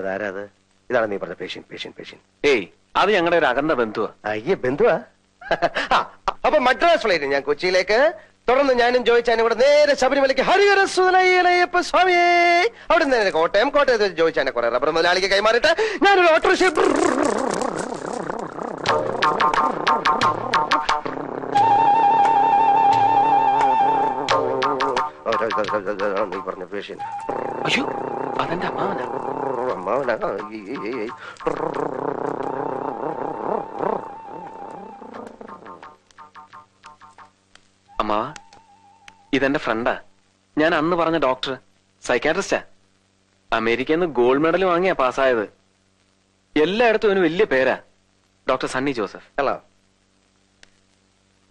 ആരാത്? ഇതാണ് നീ പറഞ്ഞ പേഷ്യൻ. ഏയ്, അത് ഞങ്ങളുടെ ഒരു അകന്ന ബന്ധുവാ. അയ്യേ, ബന്ധുവാ? അപ്പൊ മദ്രാസ് ഫ്ലൈറ്റ് ഞാൻ കൊച്ചിയിലേക്ക്, തുടർന്ന് ഞാനും ജോയിച്ചാനും കൂടെ നേരെ ശബരിമലയ്ക്ക് ഹരിഹര സുതനയ്യപ്പ സ്വാമിയേ. അവിടെ നിന്ന് നേരെ കോട്ടയത്ത് ജോയിച്ചാനെ കുറെ റബ്ബർ മുതലാളിക്ക് കൈമാറിയിട്ട് ഞാനൊരു ഓട്ടോറിക്ഷ നീ പറഞ്ഞ പേഷ്യൻ. അയ്യോ, അതെന്റെ അമ്മാവനാ. അമ്മാവ, ഇതെന്റെ ഫ്രണ്ടാ. ഞാൻ അന്ന് പറഞ്ഞ ഡോക്ടർ, സൈക്കാട്രിസ്റ്റാ. അമേരിക്കയിൽ നിന്ന് ഗോൾഡ് മെഡൽ വാങ്ങിയാ പാസ്സായത്. എല്ലായിടത്തും അവന് വലിയ പേരാ. ഡോക്ടർ സണ്ണി ജോസഫ്. ഹലോ.